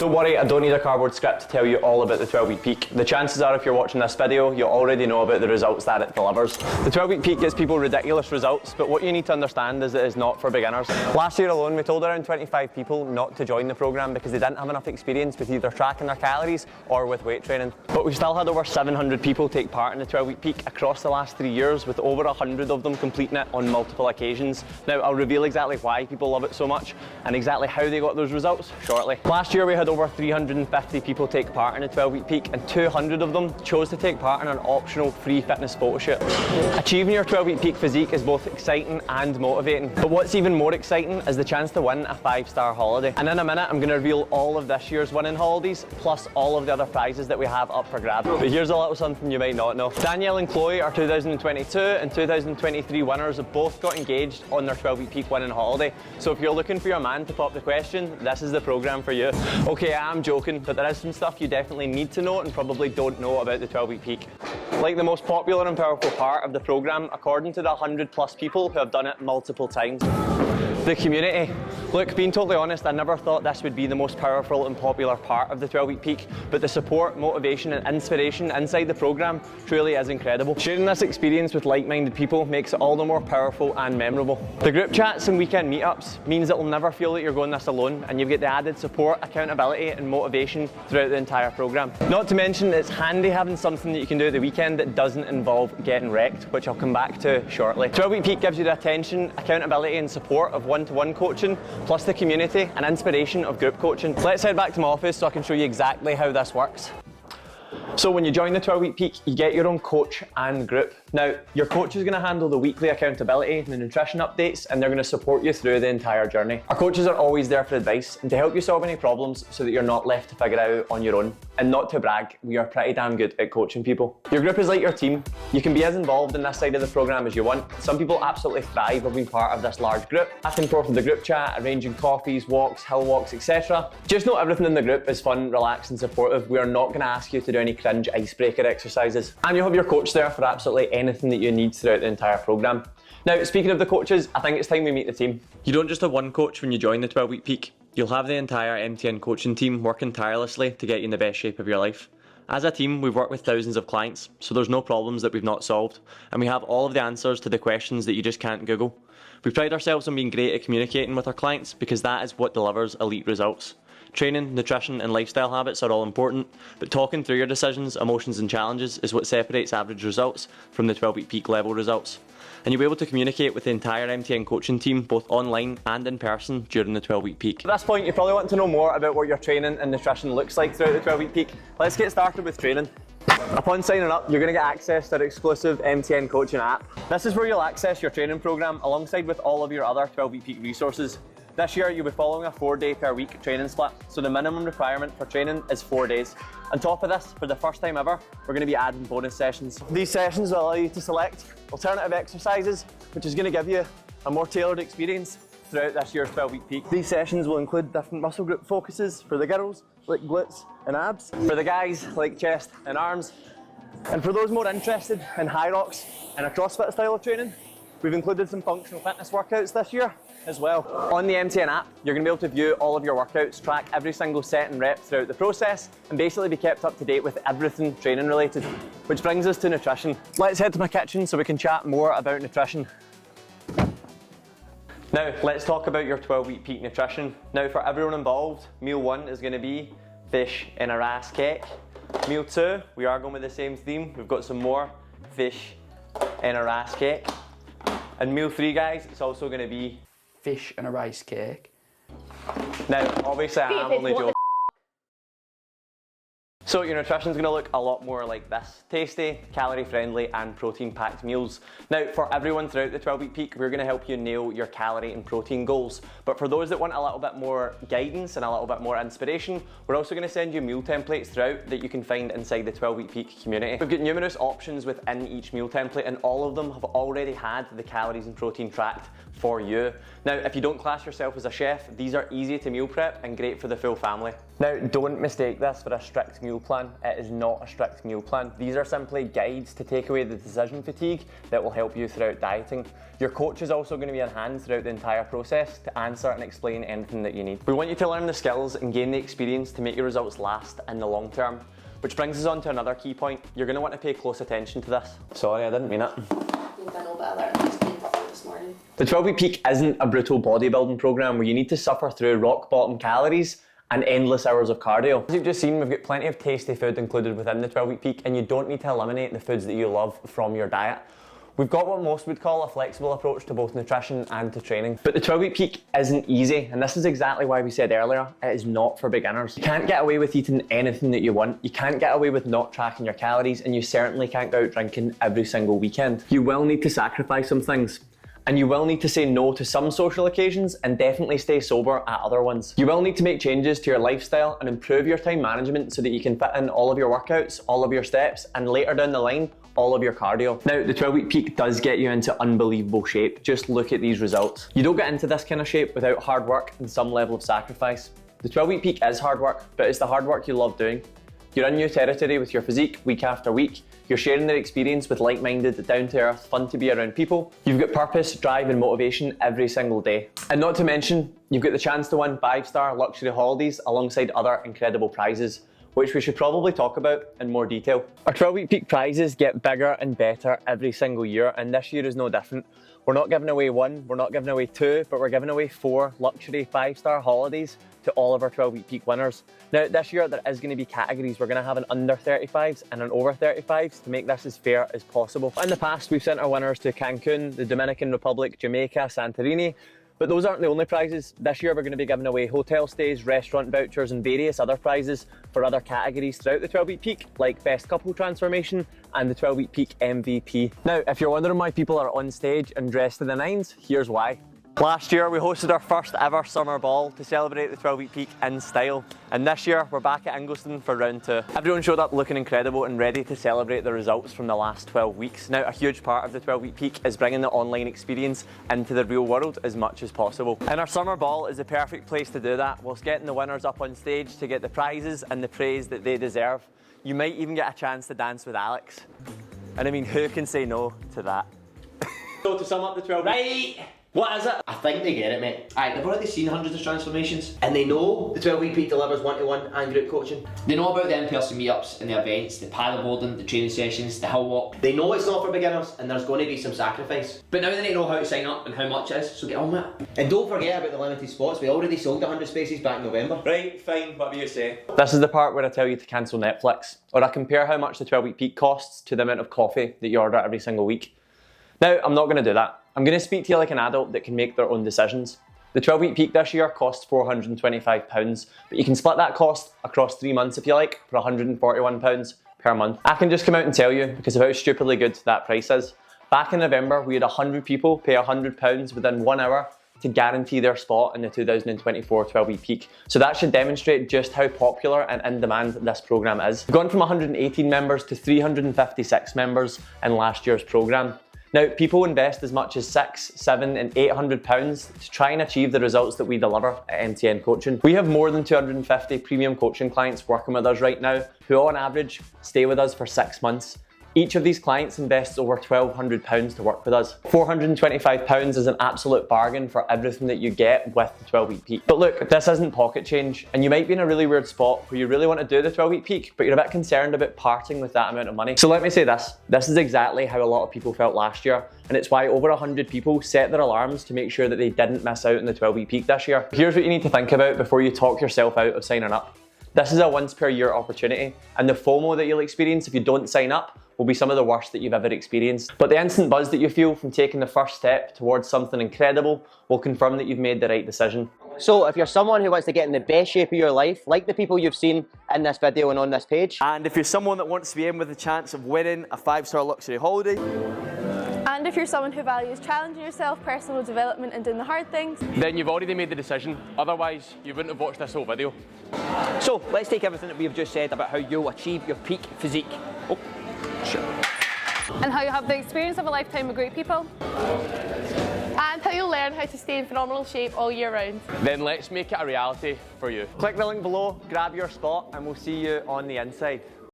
Don't worry, I don't need a cardboard script to tell you all about the 12-week peak. The chances are if you're watching this video, you already know about the results that it delivers. The 12-week peak gives people ridiculous results, but what you need to understand is it is not for beginners. Last year alone, we told around 25 people not to join the programme because they didn't have enough experience with either tracking their calories or with weight training. But we've still had over 700 people take part in the 12-week peak across the last 3 years, with over 100 of them completing it on multiple occasions. Now, I'll reveal exactly why people love it so much and exactly how they got those results shortly. Last year, we had over 350 people take part in the 12-week peak, and 200 of them chose to take part in an optional free fitness photo shoot. Achieving your 12-week peak physique is both exciting and motivating, but what's even more exciting is the chance to win a 5-star holiday. And in a minute, I'm going to reveal all of this year's winning holidays, plus all of the other prizes that we have up for grabs. But here's a little something you might not know. Danielle and Chloe, our 2022 and 2023 winners, have both got engaged on their 12-week peak winning holiday. So if you're looking for your man to pop the question, this is the programme for you. Okay, I'm joking, but there is some stuff you definitely need to know and probably don't know about the 12-week peak. Like the most popular and powerful part of the programme, according to the 100+ people who have done it multiple times. The community. Look, being totally honest, I never thought this would be the most powerful and popular part of the 12-week peak, but the support, motivation and inspiration inside the programme truly is incredible. Sharing this experience with like-minded people makes it all the more powerful and memorable. The group chats and weekend meetups means it will never feel that you're going this alone, and you get the added support, accountability and motivation throughout the entire programme. Not to mention, it's handy having something that you can do at the weekend that doesn't involve getting wrecked, which I'll come back to shortly. 12-week peak gives you the attention, accountability and support of one-to-one coaching, plus the community and inspiration of group coaching. Let's head back to my office so I can show you exactly how this works. So when you join the 12-week peak, you get your own coach and group. Now, your coach is going to handle the weekly accountability and the nutrition updates, and they're going to support you through the entire journey. Our coaches are always there for advice and to help you solve any problems so that you're not left to figure it out on your own. And not to brag, we are pretty damn good at coaching people. Your group is like your team. You can be as involved in this side of the programme as you want. Some people absolutely thrive on being part of this large group, back and forth in the group chat, arranging coffees, walks, hill walks, etc. Just know everything in the group is fun, relaxed and supportive. We are not going to ask you to do any cringe icebreaker exercises. And you'll have your coach there for absolutely anything that you need throughout the entire programme. Now, speaking of the coaches, I think it's time we meet the team. You don't just have one coach when you join the 12-week peak. You'll have the entire MTN coaching team working tirelessly to get you in the best shape of your life. As a team, we've worked with thousands of clients, so there's no problems that we've not solved, and we have all of the answers to the questions that you just can't Google. We pride ourselves on being great at communicating with our clients because that is what delivers elite results. Training, nutrition and lifestyle habits are all important, but talking through your decisions, emotions and challenges is what separates average results from the 12-week peak level results. And you'll be able to communicate with the entire MTN coaching team both online and in person during the 12-week peak. At this point, you probably want to know more about what your training and nutrition looks like throughout the 12-week peak. Let's get started with training. Upon signing up, you're going to get access to our exclusive MTN coaching app. This is where you'll access your training programme alongside with all of your other 12-week peak resources. This year, you'll be following a 4-day per week training split, so the minimum requirement for training is 4 days. On top of this, for the first time ever, we're going to be adding bonus sessions. These sessions will allow you to select alternative exercises, which is going to give you a more tailored experience throughout this year's 12-week peak. These sessions will include different muscle group focuses for the girls, like glutes and abs, for the guys, like chest and arms, and for those more interested in high rocks and a CrossFit style of training, we've included some functional fitness workouts this year as well. On the MTN app, you're going to be able to view all of your workouts, track every single set and rep throughout the process, and basically be kept up to date with everything training related. Which brings us to nutrition. Let's head to my kitchen so we can chat more about nutrition. Now, let's talk about your 12-week peak nutrition. Now, for everyone involved, meal 1 is going to be fish in a rice cake. Meal 2, we are going with the same theme. We've got some more fish in a rice cake. And meal 3, guys, it's also going to be fish and a rice cake. Now, obviously I'm only joking. So your nutrition's going to look a lot more like this. Tasty, calorie friendly and protein packed meals. Now for everyone throughout the 12-week peak, we're going to help you nail your calorie and protein goals. But for those that want a little bit more guidance and a little bit more inspiration, we're also going to send you meal templates throughout that you can find inside the 12-week peak community. We've got numerous options within each meal template and all of them have already had the calories and protein tracked for you. Now, if you don't class yourself as a chef, these are easy to meal prep and great for the full family. Now, don't mistake this for a strict meal plan. It is not a strict meal plan. These are simply guides to take away the decision fatigue that will help you throughout dieting. Your coach is also going to be on hand throughout the entire process to answer and explain anything that you need. We want you to learn the skills and gain the experience to make your results last in the long term. Which brings us on to another key point. You're going to want to pay close attention to this. Sorry, I didn't mean it. The 12-week peak isn't a brutal bodybuilding program where you need to suffer through rock bottom calories and endless hours of cardio. As you've just seen, we've got plenty of tasty food included within the 12-week peak, and you don't need to eliminate the foods that you love from your diet. We've got what most would call a flexible approach to both nutrition and to training. But the 12-week peak isn't easy, and this is exactly why we said earlier, it is not for beginners. You can't get away with eating anything that you want, you can't get away with not tracking your calories, and you certainly can't go out drinking every single weekend. You will need to sacrifice some things. And you will need to say no to some social occasions and definitely stay sober at other ones. You will need to make changes to your lifestyle and improve your time management so that you can fit in all of your workouts, all of your steps, and later down the line, all of your cardio. Now, the 12-week peak does get you into unbelievable shape. Just look at these results. You don't get into this kind of shape without hard work and some level of sacrifice. The 12-week peak is hard work, but it's the hard work you love doing. You're in new territory with your physique week after week. You're sharing their experience with like-minded, down-to-earth, fun to be around people. You've got purpose, drive and motivation every single day. And not to mention, you've got the chance to win 5-star luxury holidays alongside other incredible prizes, which we should probably talk about in more detail. Our 12-week peak prizes get bigger and better every single year, and this year is no different. We're not giving away 1, we're not giving away 2, but we're giving away 4 luxury 5-star holidays to all of our 12-week peak winners. Now, this year there is going to be categories. We're going to have an under 35s and an over 35s to make this as fair as possible. In the past, we've sent our winners to Cancun, the Dominican Republic, Jamaica, Santorini, but those aren't the only prizes. This year we're going to be giving away hotel stays, restaurant vouchers and various other prizes for other categories throughout the 12-week peak, like Best Couple Transformation and the 12-week peak MVP. Now, if you're wondering why people are on stage and dressed to the nines, here's why. Last year we hosted our first ever summer ball to celebrate the 12-week peak in style, and this year we're back at Ingliston for round 2. Everyone showed up looking incredible and ready to celebrate the results from the last 12 weeks. Now, a huge part of the 12-week peak is bringing the online experience into the real world as much as possible. And our summer ball is the perfect place to do that, whilst getting the winners up on stage to get the prizes and the praise that they deserve. You might even get a chance to dance with Alex. And I mean, who can say no to that? So to sum up the 12-week... Right! What is it? I think they get it, mate. Aye, they've already seen hundreds of transformations, and they know the 12-week peak delivers one-to-one and group coaching. They know about the in-person meetups and the events, the paddleboarding, the training sessions, the hill walk. They know it's not for beginners, and there's going to be some sacrifice. But now they need to know how to sign up and how much it is, so get on with it. And don't forget about the limited spots. We already sold 100 spaces back in November. Right, fine, whatever you say. This is the part where I tell you to cancel Netflix, or I compare how much the 12-week peak costs to the amount of coffee that you order every single week. Now, I'm not going to do that. I'm going to speak to you like an adult that can make their own decisions. The 12-week peak this year costs £425, but you can split that cost across 3 months if you like, for £141 per month. I can just come out and tell you, because of how stupidly good that price is. Back in November, we had 100 people pay £100 within 1 hour to guarantee their spot in the 2024 12-week peak. So that should demonstrate just how popular and in demand this programme is. We've gone from 118 members to 356 members in last year's programme. Now, people invest as much as £600, £700 and £800 to try and achieve the results that we deliver at MTN Coaching. We have more than 250 premium coaching clients working with us right now who on average stay with us for 6 months. Each of these clients invests over £1,200 to work with us. £425 is an absolute bargain for everything that you get with the 12-week peak. But look, this isn't pocket change, and you might be in a really weird spot where you really want to do the 12-week peak, but you're a bit concerned about parting with that amount of money. So let me say this is exactly how a lot of people felt last year, and it's why over 100 people set their alarms to make sure that they didn't miss out on the 12-week peak this year. Here's what you need to think about before you talk yourself out of signing up. This is a once per year opportunity, and the FOMO that you'll experience if you don't sign up will be some of the worst that you've ever experienced. But the instant buzz that you feel from taking the first step towards something incredible will confirm that you've made the right decision. So if you're someone who wants to get in the best shape of your life, like the people you've seen in this video and on this page, And if you're someone that wants to be in with a chance of winning a 5-star luxury holiday, and if you're someone who values challenging yourself, personal development and doing the hard things, then you've already made the decision. Otherwise, you wouldn't have watched this whole video. so let's take everything that we've just said about how you'll achieve your peak physique. Oh, shit. and how you have the experience of a lifetime with great people, and how you'll learn how to stay in phenomenal shape all year round. Then let's make it a reality for you. Click the link below, grab your spot, and we'll see you on the inside.